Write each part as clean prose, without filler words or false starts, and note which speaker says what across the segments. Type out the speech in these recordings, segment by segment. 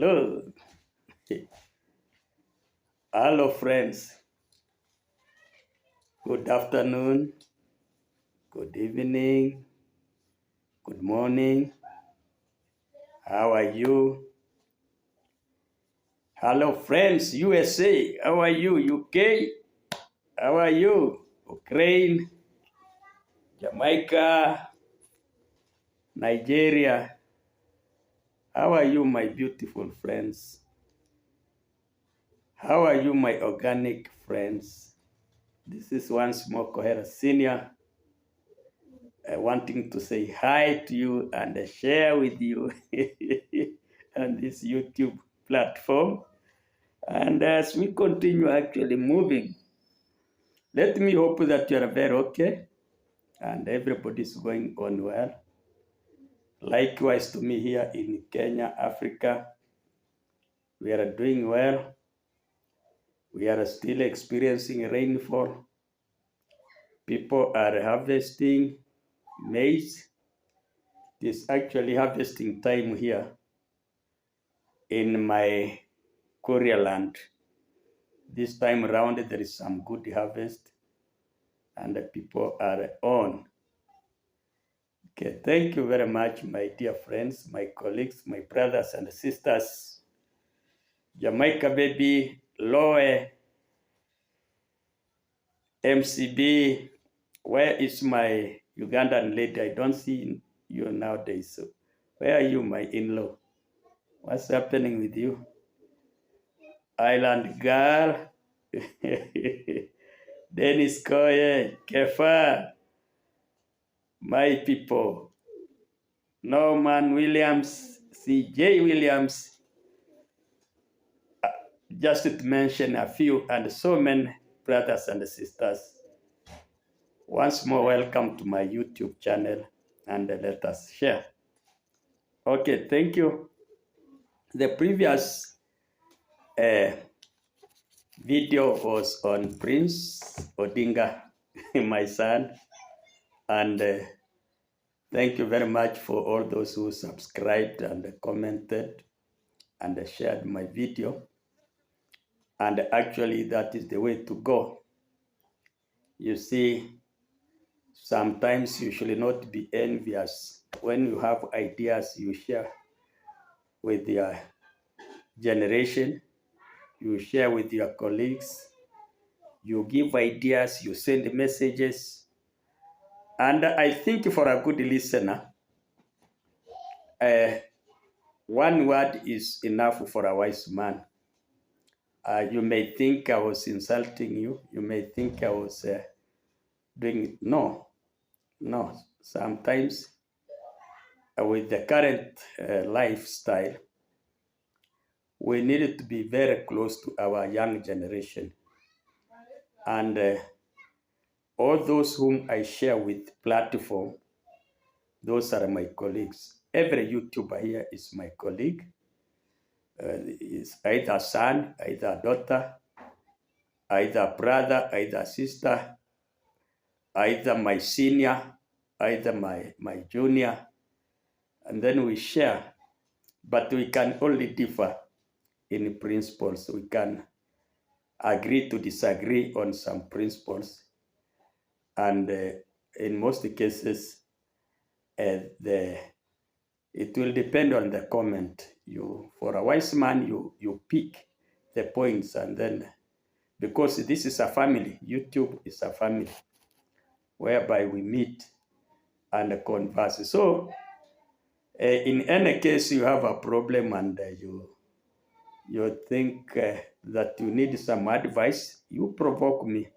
Speaker 1: Hello. Hello, friends. Good afternoon, good evening, good morning. How are you? Hello, friends, USA. How are you? UK? How are you? Ukraine, Jamaica, Nigeria. How are you, my beautiful friends? How are you, my organic friends? This is once more Coherent Senior, wanting to say hi to you and share with you on this YouTube platform. And as we continue actually moving, let me hope that you are very okay and everybody's going on well. Likewise to me here in Kenya, Africa, we are doing well. We are still experiencing rainfall. People are harvesting maize. It is actually harvesting time here in my Korea land. This time around, there is some good harvest and the people are on. Okay, thank you very much, my dear friends, my colleagues, my brothers and sisters. Jamaica baby, Loe, MCB, where is my Ugandan lady? I don't see you nowadays. So where are you, my in-law? What's happening with you? Island girl. Dennis Koye, Kefa, my people. Norman Williams, CJ Williams, just to mention a few, and so many brothers and sisters. Once more, welcome to my YouTube channel, and let us share. Okay, thank you. The previous video was on Prince Odinga, my son, and thank you very much for all those who subscribed and commented and shared my video. And actually, that is the way to go. You see, sometimes you should not be envious. When you have ideas, you share with your generation, you share with your colleagues, you give ideas, you send messages. And I think for a good listener, one word is enough for a wise man. You may think I was insulting you. You may think I was doing it. No. Sometimes with the current lifestyle, we need to be very close to our young generation. And all those whom I share with platform, those are my colleagues. Every YouTuber here is my colleague. Is either son, either daughter, either brother, either sister, either my senior, either my junior. And then we share, but we can only differ in principles. We can agree to disagree on some principles. And in most cases, it will depend on the comment. For a wise man, you pick the points, and then, because this is a family, YouTube is a family, whereby we meet and converse. So in any case, you have a problem and you think that you need some advice, you provoke me.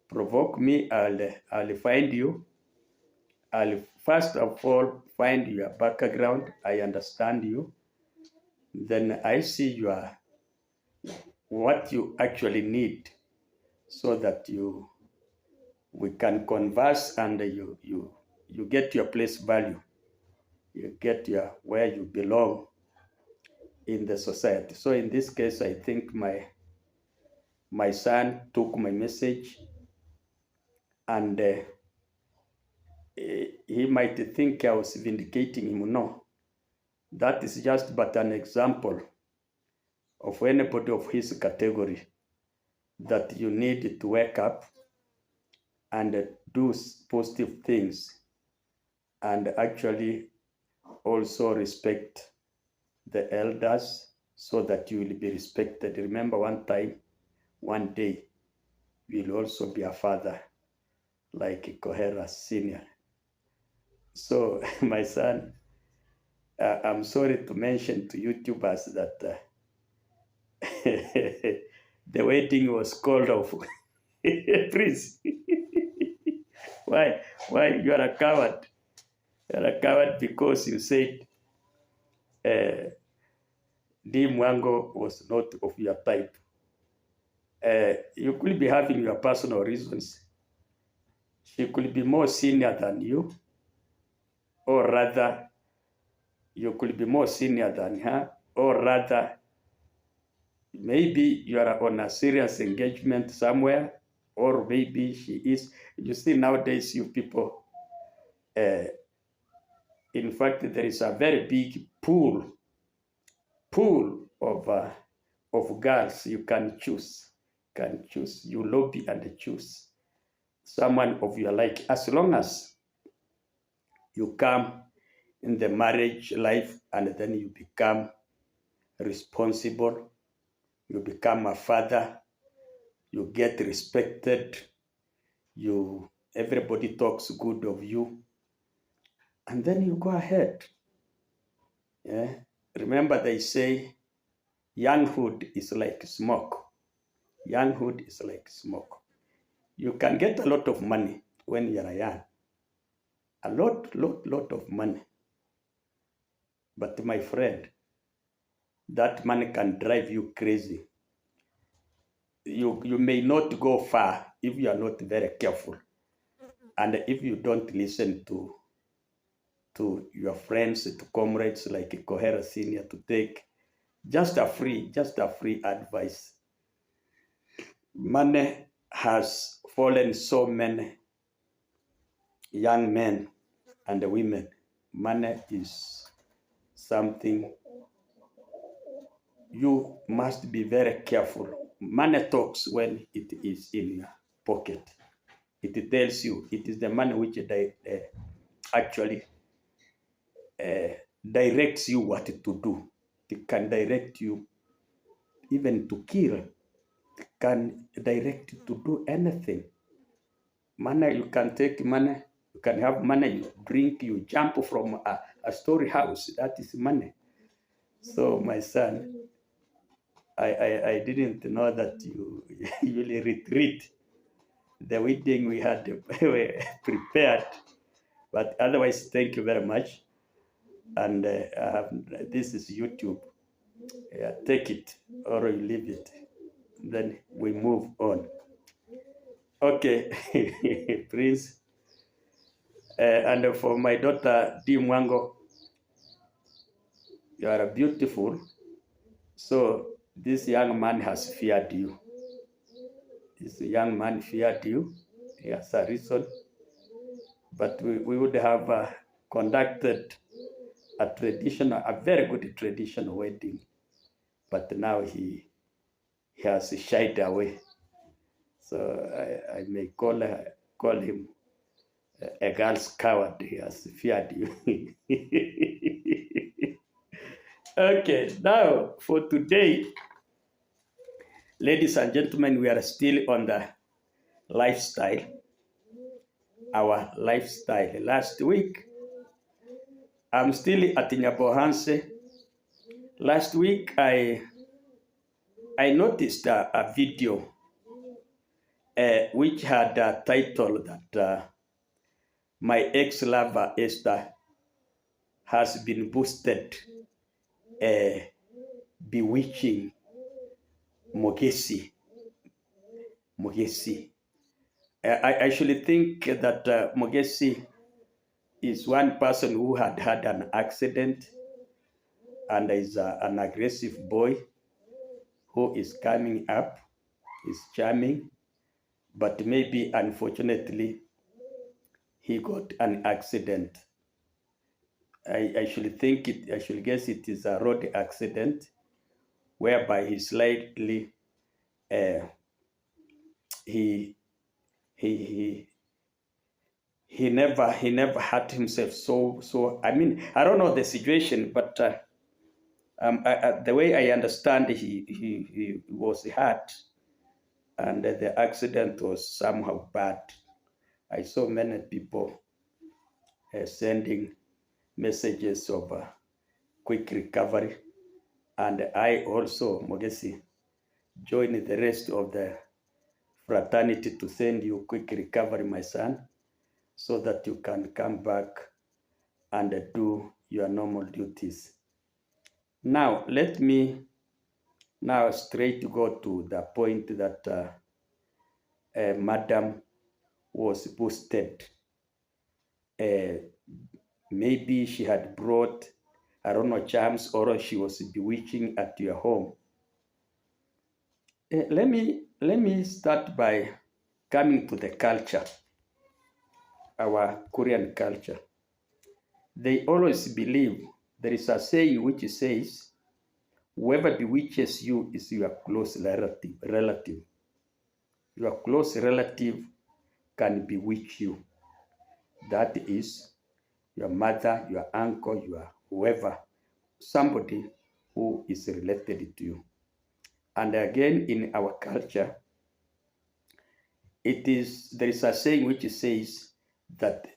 Speaker 1: Provoke me, I'll find you. I'll first of all find your background. I understand you. Then I see what you actually need, so that we can converse and you get your place value. You get where you belong in the society. So in this case, I think my son took my message, and he might think I was vindicating him. No, That is just but an example of anybody of his category that you need to wake up and do positive things and actually also respect the elders so that you will be respected. Remember, one day, you will also be a father like Kohera Senior. So, my son, I'm sorry to mention to YouTubers that the wedding was called off. Please, why? Why you are a coward? You are a coward because you said D. Mwango was not of your type. You could be having your personal reasons. She could be more senior than you, or rather, you could be more senior than her, or rather, maybe you are on a serious engagement somewhere, or maybe she is. You see, nowadays, you people, in fact, there is a very big pool of girls you can choose. Can choose. You lobby and choose someone of your like, as long as you come in the marriage life and then you become responsible, you become a father, you get respected, everybody talks good of you, and then you go ahead. Yeah. Remember, they say younghood is like smoke. Younghood is like smoke. You can get a lot of money when you are young. A lot of money. But my friend, that money can drive you crazy. You may not go far if you are not very careful. And if you don't listen to your friends, to comrades like Kohera Senior to take just a free advice. Money has fallen so many young men and women. Money is something you must be very careful. Money talks when it is in your pocket. It tells you it is the money which actually directs you what to do. It can direct you even to kill. It can direct you to do anything. Money, you can take money, you can have money, you drink, you jump from a story house. That is money. So, my son, I didn't know that you usually retreat. The wedding we had prepared. But otherwise, thank you very much. And this is YouTube. Yeah, take it or you leave it. Then we move on. Okay, Prince. And for my daughter, D. Mwango, you are beautiful. So this young man has feared you. This young man feared you. He has a reason. But we would have conducted a very good traditional wedding. But now he has shied away. So I may call him a girl's coward. He has feared you. Okay, now for today, ladies and gentlemen, we are still on the lifestyle, our lifestyle. Last week, I'm still at Nyabohanse. Last week, I noticed a video which had a title that my ex-lover Esther has been boosted bewitching Mogesi. I actually think that Mogesi is one person who had an accident and is an aggressive boy who is coming up, is charming, but maybe unfortunately he got an accident. I should guess it is a road accident whereby he slightly uh, he he he never hurt himself. So I mean, I don't know the situation, but the way I understand, he was hurt, and the accident was somehow bad. I saw many people sending messages of quick recovery, and I also, Mogesi, joined the rest of the fraternity to send you quick recovery, my son, so that you can come back and do your normal duties. Now, let me now straight go to the point that Madam was boosted. Maybe she had brought, I don't know, charms, or she was bewitching at your home. Let me start by coming to the culture, our Korean culture. They always believe there is a saying which says, whoever bewitches you is your close relative. Your close relative can bewitch you. That is your mother, your uncle, your whoever, somebody who is related to you. And again, in our culture, there is a saying which says that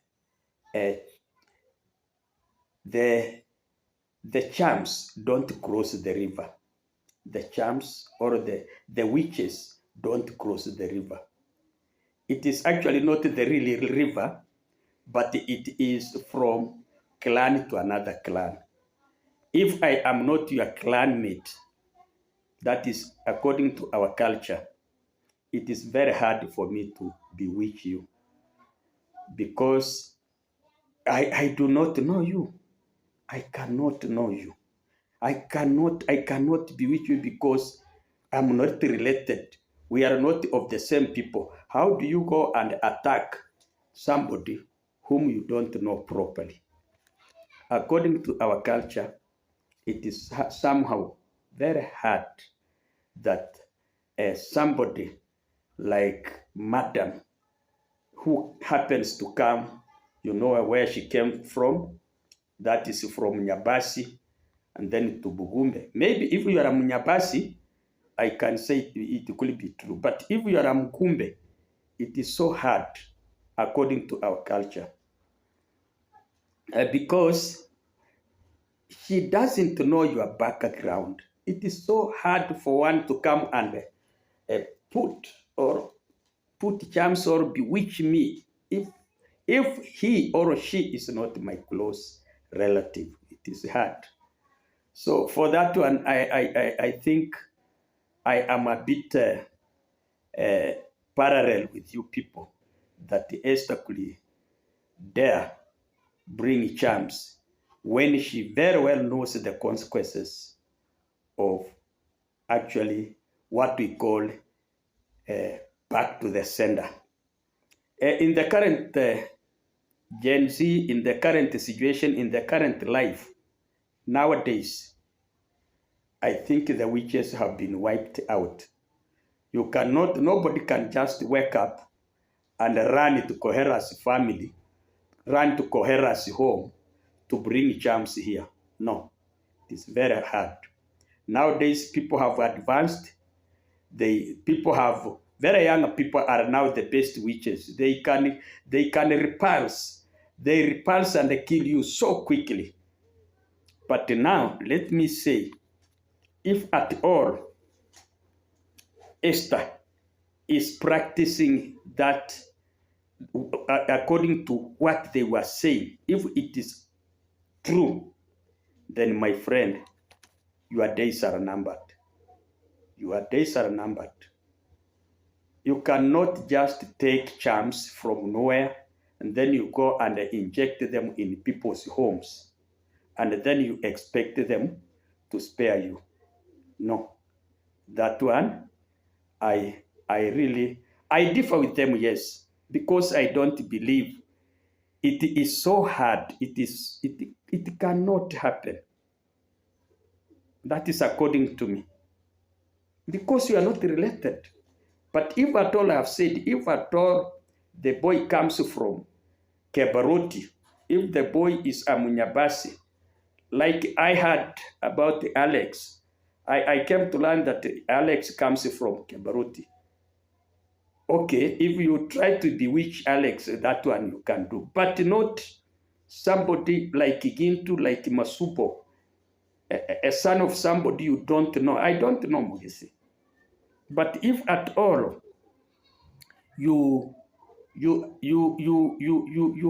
Speaker 1: the charms don't cross the river. The charms or the witches don't cross the river. It is actually not the real river, but it is from clan to another clan. If I am not your clanmate, that is according to our culture, it is very hard for me to bewitch you because I do not know you. I cannot know you. I cannot bewitch you because I'm not related. We are not of the same people. How do you go and attack somebody whom you don't know properly? According to our culture, it is somehow very hard that somebody like Madam, who happens to come, you know where she came from, that is from Nyabasi, and then to Bugumbe. Maybe if you are a Munyabasi, I can say it could be true. But if you are a Mkumbe, it is so hard according to our culture. Because she doesn't know your background. It is so hard for one to come and put charms or bewitch me if he or she is not my close relative. It is hard. So for that one, I think I am a bit parallel with you people that Esther could dare bring charms when she very well knows the consequences of actually what we call back to the sender. In the current Gen Z, in the current situation, in the current life, nowadays, I think the witches have been wiped out. Nobody can just wake up and run to Kohera's family, run to Kohera's home to bring charms here. No, it's very hard. Nowadays, people have advanced. Very young people are now the best witches. They can repulse. They repulse and they kill you so quickly. But now, let me say, if at all Esther is practicing that according to what they were saying, if it is true, then my friend, your days are numbered. Your days are numbered. You cannot just take charms from nowhere and then you go and inject them in people's homes and then you expect them to spare you. No, that one, I differ with them, yes, because I don't believe it is so hard. It cannot happen. That is according to me. Because you are not related. But if at all I have said, if at all the boy comes from Kebaroti, if the boy is a Munyabasi, like I heard about Alex, I came to learn that Alex comes from Kebaroti. Okay, if you try to bewitch Alex, that one you can do, but not somebody like Gintu, like Masupo, a son of somebody you don't know. I don't know Mugisi. But if at all you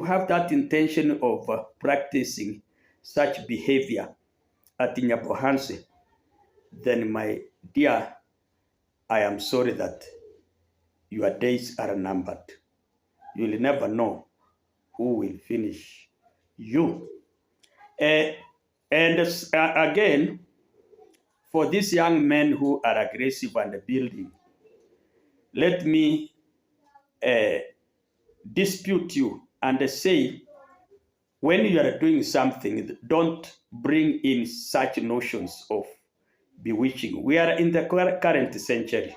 Speaker 1: have that intention of practicing such behavior at Nyabohanse, then my dear, I am sorry that your days are numbered. You'll never know who will finish you. And again, for these young men who are aggressive and building, let me dispute you and say, when you are doing something, don't bring in such notions of bewitching. We are in the current century.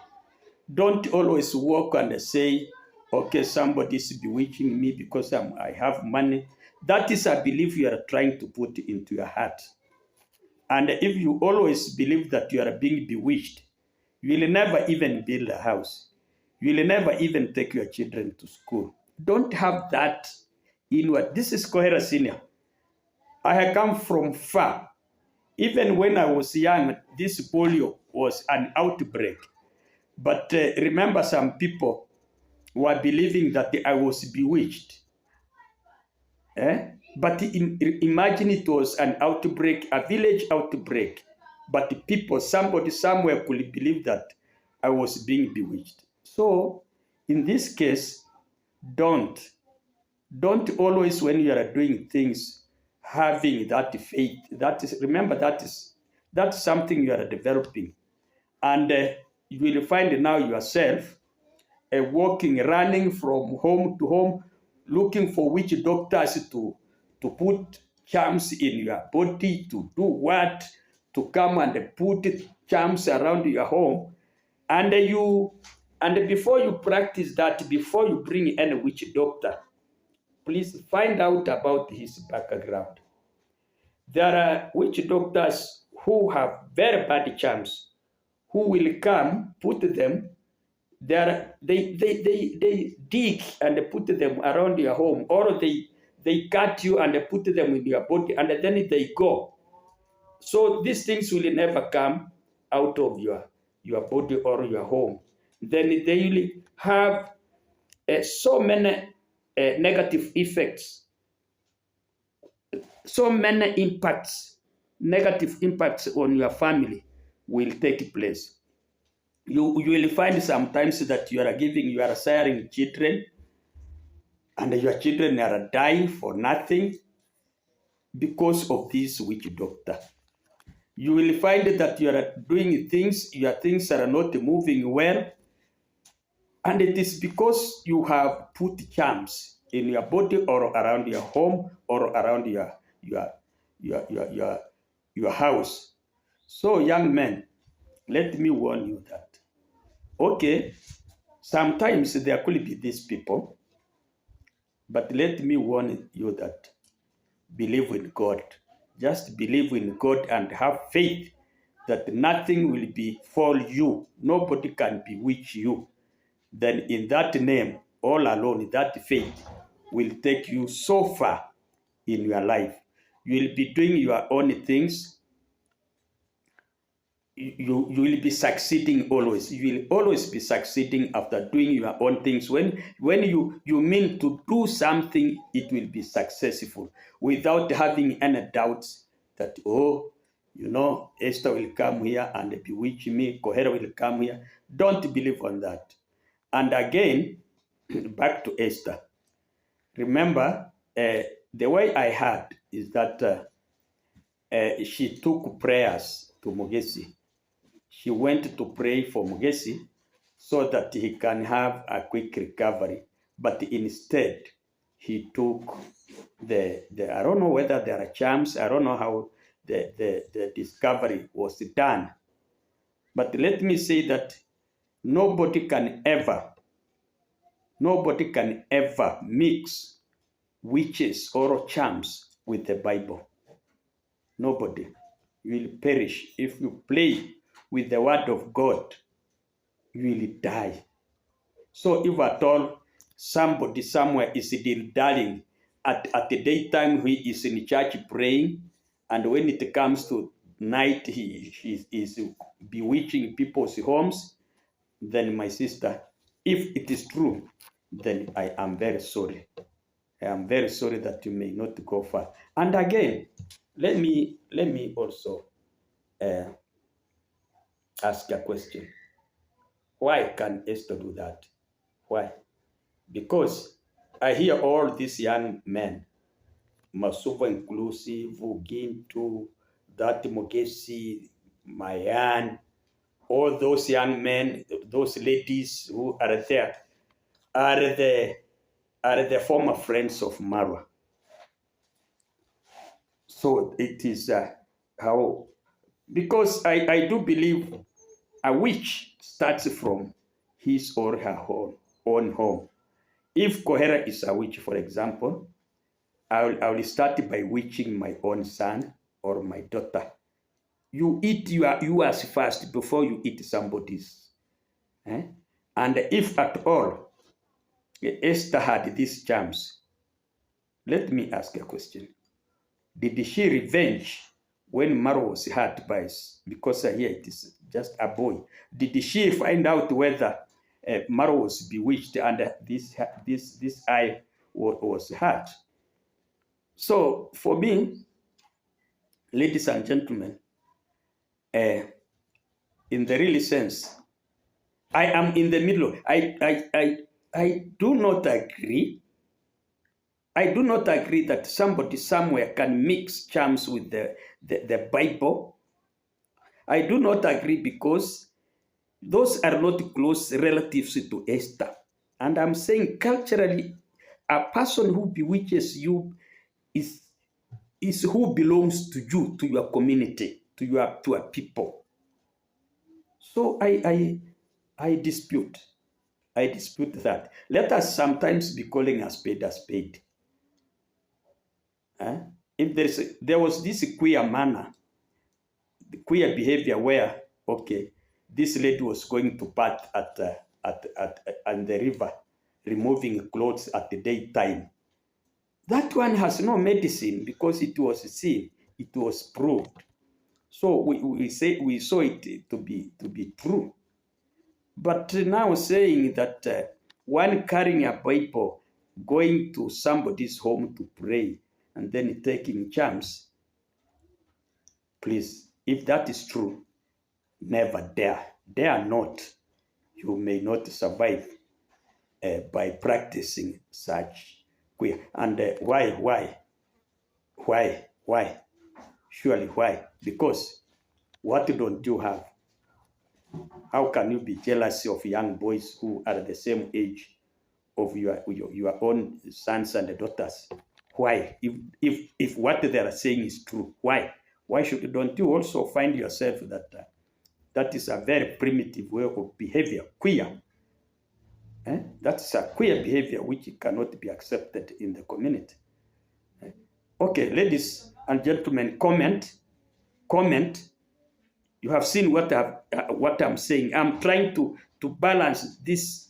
Speaker 1: Don't always walk and say, okay, somebody is bewitching me because I have money. That is a belief you are trying to put into your heart. And if you always believe that you are being bewitched, you will never even build a house. You will never even take your children to school. Don't have that inward. This is Kohera Senior. I have come from far. Even when I was young, this polio was an outbreak. But remember, some people were believing that I was bewitched. But imagine it was an outbreak, a village outbreak. But people, somebody somewhere could believe that I was being bewitched. So in this case, don't always, when you are doing things, having that faith. That is, remember, that's something you are developing. And you will find now yourself walking, running from home to home, looking for which doctors to put charms in your body, to do what, to come and put charms around your home. And before you practice that, before you bring any witch doctor, please find out about his background. There are witch doctors who have very bad charms, who will come, put them there, they dig and put them around your home, or they cut you and put them in your body, and then they go. So these things will never come out of your body or your home. Then they will have so many negative effects, so many impacts, negative impacts on your family will take place. You will find sometimes that you are siring children, and your children are dying for nothing because of this witch doctor. You will find that you are doing things, your things are not moving well, and it is because you have put charms in your body or around your home or around your house. So young men, let me warn you that, okay, sometimes there could be these people, but let me warn you that believe in God. Just believe in God and have faith that nothing will befall you. Nobody can bewitch you. Then in that name, all alone, that faith will take you so far in your life. You will be doing your own things. You will be succeeding always. You will always be succeeding after doing your own things. When you mean to do something, it will be successful without having any doubts that, oh, Esther will come here and bewitch me, Kohera will come here. Don't believe on that. And again, back to Esther. Remember, the way I heard is that she took prayers to Mogesi. She went to pray for Mogesi so that he can have a quick recovery. But instead, he took the I don't know whether there are charms, I don't know how the discovery was done. But let me say that nobody can ever mix witches or charms with the Bible. Nobody will perish. If you play with the word of God, you will die. So if at all somebody somewhere is dilly-dallying at the daytime, he is in church praying, and when it comes to night, he is bewitching people's homes, then my sister, if it is true, then I am very sorry. I am very sorry that you may not go far. And again, let me also ask a question. Why can Esther do that? Why? Because I hear all these young men, Masuva inclusive, Gintu, that Mogesi, Mayan, all those young men, those ladies who are there, are the former friends of Marwa. So it is how, because I do believe a witch starts from his or her own home. If Kohera is a witch, for example, I will start by witching my own son or my daughter. You eat yours first before you eat somebody's. Eh? And if at all Esther had these charms, let me ask a question. Did she revenge when Maro was hurt by, because here it is just a boy? Did she find out whether Maro was bewitched and this eye was hurt? So for me, ladies and gentlemen, in the real sense, I am in the middle. I do not agree. I do not agree that somebody somewhere can mix charms with the Bible. I do not agree because those are not close relatives to Esther. And I'm saying culturally, a person who bewitches you is who belongs to you, to your community, to your people. So I dispute. I dispute that. Let us sometimes be calling a spade a spade. If there was this queer manner, the queer behavior where, okay, this lady was going to bath at the river, removing clothes at the daytime. That one has no medicine because it was seen, it was proved. So we saw it to be true. But now saying that one carrying a Bible, going to somebody's home to pray, and then taking charms, please, if that is true, never dare. Dare not. You may not survive by practicing such queer. And why? Surely why? Because what don't you have? How can you be jealous of young boys who are the same age of your own sons and daughters? Why? If what they are saying is true, why? Why don't you also find yourself that that is a very primitive way of behavior, queer? That's a queer behavior which cannot be accepted in the community. Okay, ladies and gentlemen, comment. You have seen what I'm saying. I'm trying to balance this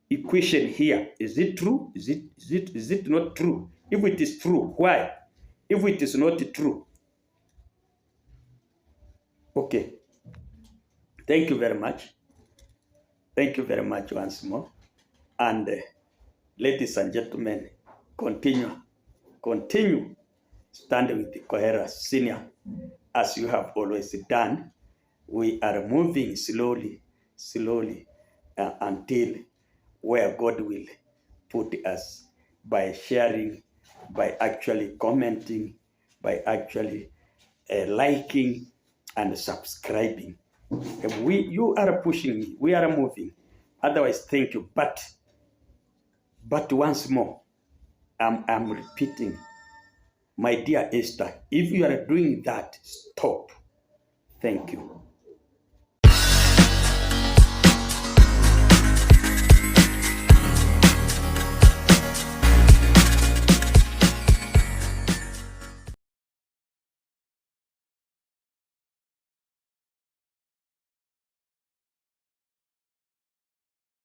Speaker 1: equation here. Is it true? Is it not true? If it is true, why? If it is not true, okay. Thank you very much. Thank you very much once more. And ladies and gentlemen, continue standing with the Kohera Senior as you have always done. We are moving slowly until where God will put us, by sharing, by actually commenting, by actually liking and subscribing. You are pushing me. We are moving. Otherwise, thank you. But But once more, I'm repeating, my dear Esther, if you are doing that, stop. Thank you.